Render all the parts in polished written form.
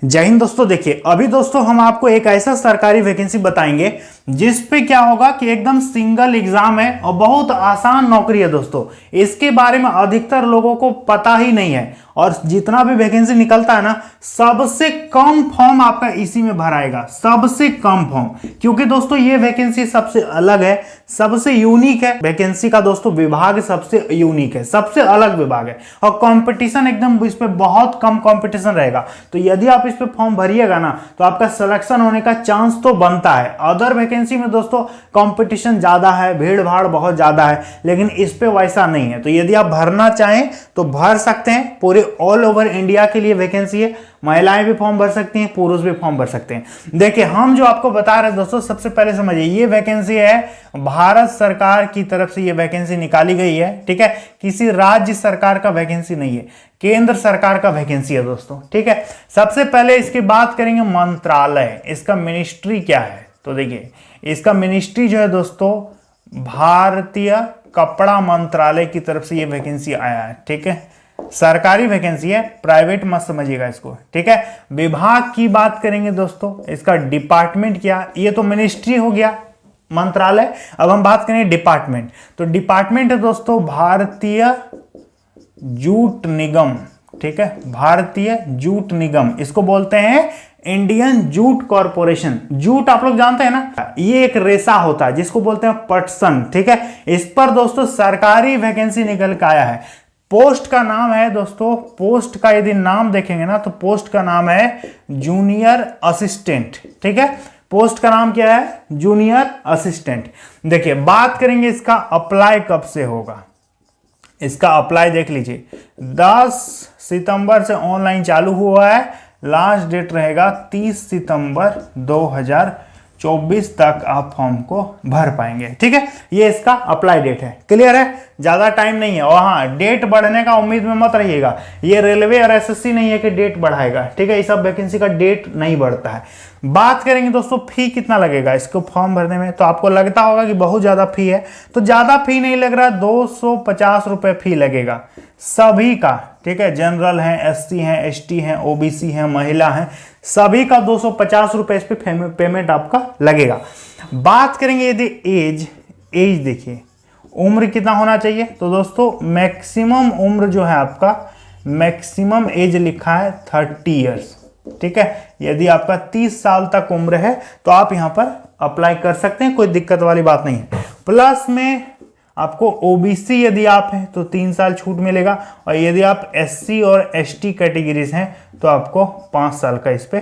जय हिंद दोस्तों। देखिए अभी दोस्तों हम आपको एक ऐसा सरकारी वैकेंसी बताएंगे जिस पे क्या होगा कि एकदम सिंगल एग्जाम है और बहुत आसान नौकरी है दोस्तों। इसके बारे में अधिकतर लोगों को पता ही नहीं है और जितना भी वैकेंसी निकलता है ना, सबसे कम फॉर्म आपका इसी में भराएगा, सबसे कम फॉर्म। क्योंकि दोस्तों ये वैकेंसी सबसे अलग है, सबसे यूनिक है। वैकेंसी का दोस्तों विभाग सबसे यूनिक है, सबसे अलग विभाग है और कंपटीशन एकदम इस पे बहुत कम कंपटीशन रहेगा। तो यदि आप इस पे फॉर्म भरिएगा ना तो आपका सिलेक्शन होने का चांस तो बनता है। अदर वैकेंसी में दोस्तों कंपटीशन ज्यादा है, भीड़ भाड़ बहुत ज्यादा है, लेकिन इस पे वैसा नहीं है। तो यदि आप भरना चाहें तो भर सकते हैं। पूरे ऑल ओवर इंडिया के लिए वैकेंसी है, महिलाएं भी फॉर्म भर सकती हैं, पुरुष भी फॉर्म भर सकते हैं। देखिए हम जो आपको बता रहे हैं दोस्तों, सबसे पहले समझिए ये वैकेंसी है भारत सरकार की तरफ से ये वैकेंसी निकाली गई है, ठीक है। किसी राज्य सरकार का वैकेंसी नहीं है, केंद्र सरकार का वैकेंसी है दोस्तों, ठीक है। सबसे पहले इसकी बात करेंगे मंत्रालय, इसका मिनिस्ट्री क्या है। तो देखिए इसका मिनिस्ट्री जो है दोस्तों भारतीय कपड़ा मंत्रालय की तरफ से ये वैकेंसी आया है, ठीक है। सरकारी वैकेंसी है, प्राइवेट मत समझिएगा इसको, ठीक है। विभाग की बात करेंगे दोस्तों, इसका डिपार्टमेंट क्या, ये तो मिनिस्ट्री हो गया, मंत्रालय। अब हम बात करेंगे डिपार्टमेंट। तो डिपार्टमेंट है दोस्तों भारतीय जूट निगम, ठीक है। भारतीय जूट निगम, इसको बोलते हैं इंडियन जूट कॉरपोरेशन। जूट आप लोग जानते हैं ना, ये एक रेशा होता है जिसको बोलते हैं पटसन, ठीक है। इस पर दोस्तों सरकारी वैकेंसी निकल के आया है। पोस्ट का नाम है दोस्तों, पोस्ट का यदि नाम देखेंगे ना तो पोस्ट का नाम है जूनियर असिस्टेंट, ठीक है। पोस्ट का नाम क्या है, जूनियर असिस्टेंट। देखिए बात करेंगे इसका अप्लाई कब से होगा। इसका अप्लाई देख लीजिए, 10 सितंबर से ऑनलाइन चालू हुआ है, लास्ट डेट रहेगा 30 सितंबर 2024 तक आप फॉर्म को भर पाएंगे, ठीक है। ये इसका अप्लाई डेट है, क्लियर है, ज्यादा टाइम नहीं है। और हाँ, डेट बढ़ने का उम्मीद में मत रहिएगा, ये रेलवे और एसएससी नहीं है कि डेट बढ़ाएगा, ठीक है। इस सब वैकेंसी का डेट नहीं बढ़ता है। बात करेंगे दोस्तों फी कितना लगेगा इसको फॉर्म भरने में, तो आपको लगता होगा कि बहुत ज्यादा फी है, तो ज्यादा फी नहीं लग रहा, 250 रुपए फी लगेगा सभी का, ठीक है। जनरल हैं, एससी हैं, एसटी हैं, ओबीसी हैं, महिला हैं, सभी का 250 रुपए इस पे पेमेंट आपका लगेगा। बात करेंगे यदि एज देखिए उम्र कितना होना चाहिए, तो दोस्तों मैक्सिमम उम्र जो है आपका, मैक्सिमम एज लिखा है 30 ईयर्स, ठीक है। यदि आपका 30 साल तक उम्र है तो आप यहां पर अप्लाई कर सकते हैं, कोई दिक्कत वाली बात नहीं है। प्लस में आपको ओबीसी यदि आप हैं तो 3 साल छूट मिलेगा, और यदि आप एससी और एसटी कैटेगरीज हैं तो आपको 5 साल का इस पे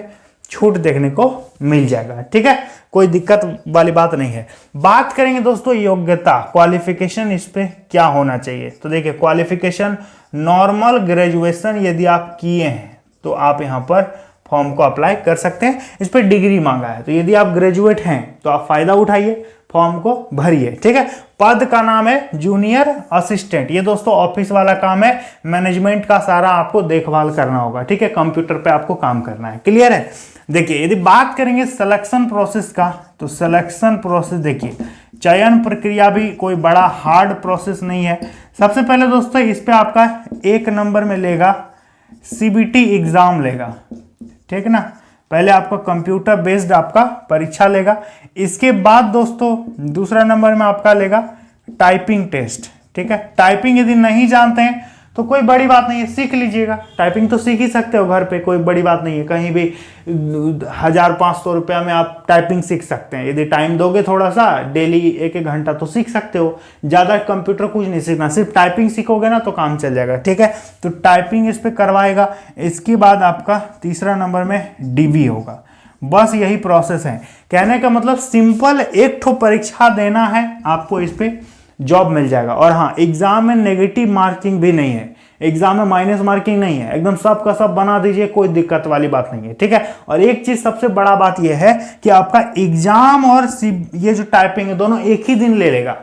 छूट देखने को मिल जाएगा, ठीक है। कोई दिक्कत वाली बात नहीं है। बात करेंगे दोस्तों योग्यता, क्वालिफिकेशन इस पे क्या होना चाहिए। तो देखिए क्वालिफिकेशन नॉर्मल ग्रेजुएशन यदि आप किए हैं तो आप यहां पर फॉर्म को अप्लाई कर सकते हैं। इस पर डिग्री मांगा है, तो यदि आप ग्रेजुएट हैं तो आप फायदा उठाइए, फॉर्म को भरिए, ठीक है। पद का नाम है जूनियर असिस्टेंट। ये दोस्तों ऑफिस वाला काम है, मैनेजमेंट का सारा आपको देखभाल करना होगा, ठीक है। कंप्यूटर पे आपको काम करना है, क्लियर है। देखिए यदि बात करेंगे सिलेक्शन प्रोसेस का, तो सिलेक्शन प्रोसेस देखिए, चयन प्रक्रिया भी कोई बड़ा हार्ड प्रोसेस नहीं है। सबसे पहले दोस्तों इस पे आपका 1 नंबर में लेगा सीबीटी एग्जाम लेगा, ठीक है ना। पहले आपका कंप्यूटर बेस्ड आपका परीक्षा लेगा। इसके बाद दोस्तों दूसरा नंबर में आपका लेगा टाइपिंग टेस्ट, ठीक है। टाइपिंग यदि नहीं जानते हैं तो कोई बड़ी बात नहीं है, सीख लीजिएगा। टाइपिंग तो सीख ही सकते हो घर पे, कोई बड़ी बात नहीं है। कहीं भी 1500 रुपया में आप टाइपिंग सीख सकते हैं। यदि टाइम दोगे थोड़ा सा, डेली 1-1 घंटा, तो सीख सकते हो। ज़्यादा कंप्यूटर कुछ नहीं सीखना, सिर्फ टाइपिंग सीखोगे ना तो काम चल जाएगा, ठीक है। तो टाइपिंग इस पर करवाएगा। इसके बाद आपका तीसरा नंबर में डीवी होगा। बस यही प्रोसेस है। कहने का मतलब सिंपल एक ठो परीक्षा देना है, आपको इस पे जॉब मिल जाएगा। और हाँ, एग्जाम में नेगेटिव मार्किंग भी नहीं है, एग्जाम में माइनस मार्किंग नहीं है, एकदम सब का सब बना दीजिए, कोई दिक्कत वाली बात नहीं है, ठीक है। और एक चीज सबसे बड़ा बात यह है कि आपका एग्जाम और ये जो टाइपिंग है दोनों एक ही दिन ले लेगा,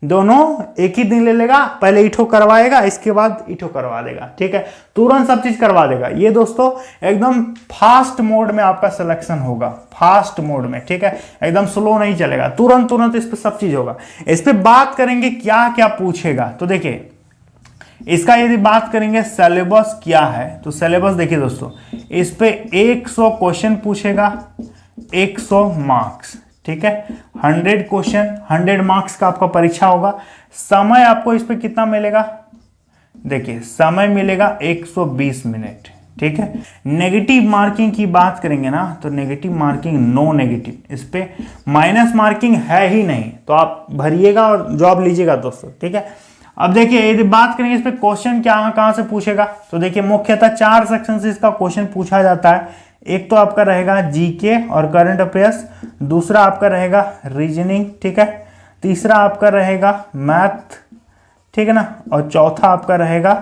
दोनों एक ही दिन ले लेगा। पहले ईठो करवाएगा, इसके बाद ईठो करवा देगा, ठीक है। तुरंत सब चीज करवा देगा। ये दोस्तों एकदम फास्ट मोड में आपका सिलेक्शन होगा, फास्ट मोड में, ठीक है। एकदम स्लो नहीं चलेगा, तुरंत तुरंत इस पे सब चीज होगा। इस पे बात करेंगे क्या क्या पूछेगा। तो देखिए इसका यदि बात करेंगे सिलेबस क्या है, तो सिलेबस देखिए दोस्तों, इस पे 100 क्वेश्चन पूछेगा, 100 मार्क्स, ठीक है। 100 क्वेश्चन 100 मार्क्स का आपका परीक्षा होगा। समय आपको इस पे कितना मिलेगा, देखिए समय मिलेगा 120 मिनट, ठीक है। नेगेटिव मार्किंग की बात करेंगे ना, तो नेगेटिव मार्किंग नो नेगेटिव, इस पे माइनस मार्किंग है ही नहीं, तो आप भरिएगा और जॉब लीजिएगा दोस्तों, ठीक है। अब देखिए यदि बात करेंगे इस पे क्वेश्चन क्या कहां से पूछेगा, तो देखिए मुख्यतः 4 सेक्शन से इसका क्वेश्चन पूछा जाता है। एक तो आपका रहेगा जीके और करंट अफेयर्स, दूसरा आपका रहेगा रीजनिंग, ठीक है, तीसरा आपका रहेगा मैथ, ठीक है ना, और चौथा आपका रहेगा,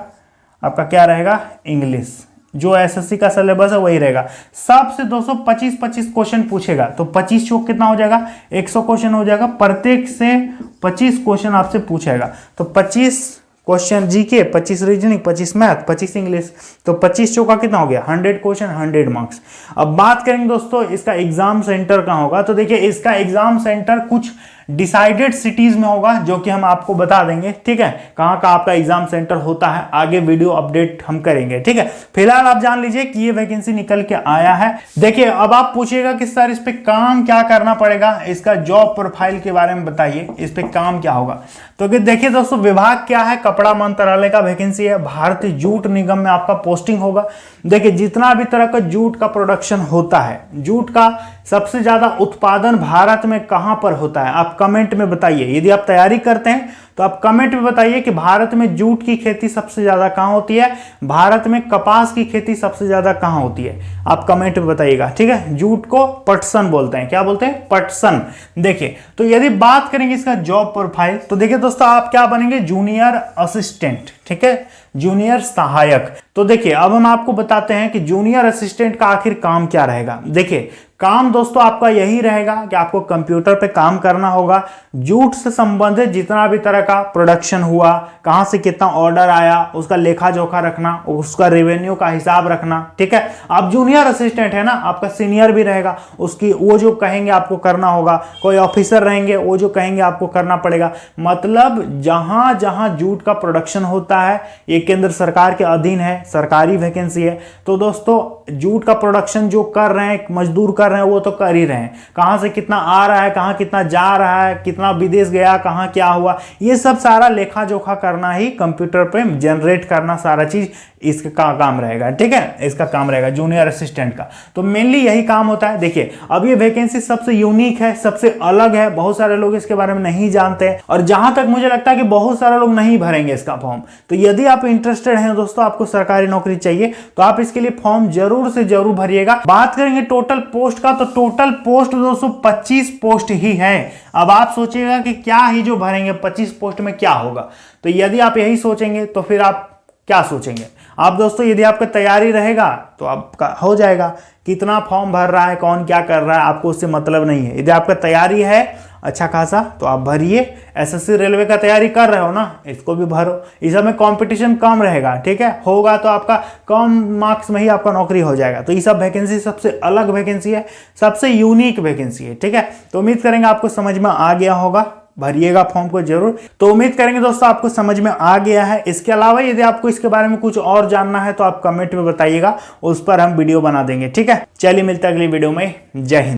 आपका क्या रहेगा, इंग्लिश। जो एसएससी का सिलेबस है वही रहेगा। सबसे 225 क्वेश्चन पूछेगा, तो 25 चौक कितना हो जाएगा, 100 क्वेश्चन हो जाएगा। प्रत्येक से 25 क्वेश्चन आपसे पूछेगा, तो 25 question GK, 25 reasoning, 25 math, 25 English, तो 25 चौका कितना हो गया, 100 क्वेश्चन 100 मार्क्स। अब बात करेंगे दोस्तों इसका एग्जाम सेंटर कहाँ होगा, तो देखिए इसका एग्जाम सेंटर कुछ डिसाइडेड सिटीज में होगा, जो कि हम आपको बता देंगे, ठीक है, कहां का आपका एग्जाम सेंटर होता है, आगे वीडियो अपडेट हम करेंगे, ठीक है। फिलहाल आप जान लीजिए कि ये वैकेंसी निकल के आया है। देखिए अब आप पूछिएगा कि सर इस पे काम क्या करना पड़ेगा, इसका जॉब प्रोफाइल के बारे में बताइए, इस पे काम क्या होगा। तो देखिए दोस्तों विभाग क्या है, कपड़ा मंत्रालय का वैकेंसी है, भारतीय जूट निगम में आपका पोस्टिंग होगा। देखिए जितना भी तरह का जूट का प्रोडक्शन होता है, जूट का सबसे ज्यादा उत्पादन भारत में कहां पर होता है, आप कमेंट में बताइए। यदि आप तैयारी करते हैं तो आप कमेंट में बताइए कि भारत में जूट की खेती सबसे ज्यादा कहां होती है, भारत में कपास की खेती सबसे ज्यादा कहां होती है, आप कमेंट में बताइएगा, ठीक है। जूट को पटसन बोलते हैं, क्या बोलते हैं, पटसन। देखिए तो यदि बात करेंगे इसका जॉब प्रोफाइल, तो देखिए दोस्तों आप क्या बनेंगे, जूनियर असिस्टेंट, ठीक है, जूनियर सहायक। तो देखिए अब हम आपको बताते हैं कि जूनियर असिस्टेंट का आखिर काम क्या रहेगा। देखिए काम दोस्तों आपका यही रहेगा कि आपको कंप्यूटर पे काम करना होगा, जूट से संबंधित जितना भी तरह का प्रोडक्शन हुआ, कहां से कितना ऑर्डर आया, उसका लेखा जोखा रखना, उसका रेवेन्यू का हिसाब रखना, ठीक है। आप जूनियर असिस्टेंट है ना, आपका सीनियर भी रहेगा, उसकी वो जो कहेंगे आपको करना होगा, कोई ऑफिसर रहेंगे वो जो कहेंगे आपको करना पड़ेगा। मतलब जहां जहां जूट का प्रोडक्शन होता है, ये केंद्र सरकार के अधीन है, सरकारी वैकेंसी है, तो दोस्तों जूट का प्रोडक्शन जो कर रहे हैं, मजदूर कर रहे हैं, वो तो कर ही रहे हैं। कहां से कितना आ रहा है, कहां कितना जा रहा है, कितना विदेश गया, कहां क्या हुआ, ये सब सारा लेखा जोखा करना ही, कंप्यूटर पे जनरेट करना, सारा चीज इसका काम रहेगा, ठीक है, इसका काम रहेगा जूनियर असिस्टेंट का। तो मेनली यही काम होता है। देखिए अब ये वैकेंसी सबसे यूनिक है, सबसे अलग है, बहुत सारे लोग इसके बारे में नहीं जानते हैं, और जहां तक मुझे लगता है कि बहुत सारे लोग नहीं भरेंगे इसका फॉर्म। तो यदि आप इंटरेस्टेड हैं दोस्तों, आपको सरकारी नौकरी चाहिए, तो आप इसके लिए फॉर्म जरूर से जरूर भरिएगा। बात करेंगे टोटल पोस्ट का, तो टोटल पोस्ट दोस्तों 25 पोस्ट ही है। अब आप सोचिएगा कि क्या ही जो भरेंगे 25 पोस्ट में क्या होगा, तो यदि आप यही सोचेंगे तो फिर आप क्या सोचेंगे आप दोस्तों, यदि आपका तैयारी रहेगा तो आपका हो जाएगा। कितना फॉर्म भर रहा है, कौन क्या कर रहा है, आपको उससे मतलब नहीं है। यदि आपका तैयारी है अच्छा खासा तो आप भरिए। एसएससी रेलवे का तैयारी कर रहे हो ना, इसको भी भरो। इस समय कंपटीशन कम रहेगा, ठीक है, होगा तो आपका कम मार्क्स में ही आपका नौकरी हो जाएगा। तो ये सब वैकेंसी सबसे अलग वैकेंसी है, सबसे यूनिक वैकेंसी है, ठीक है। तो उम्मीद करेंगे आपको समझ में आ गया होगा, भरिएगा फॉर्म को जरूर। तो उम्मीद करेंगे दोस्तों आपको समझ में आ गया है। इसके अलावा यदि आपको इसके बारे में कुछ और जानना है तो आप कमेंट में बताइएगा, उस पर हम वीडियो बना देंगे, ठीक है। चलिए मिलते हैं अगली वीडियो में, जय हिंद।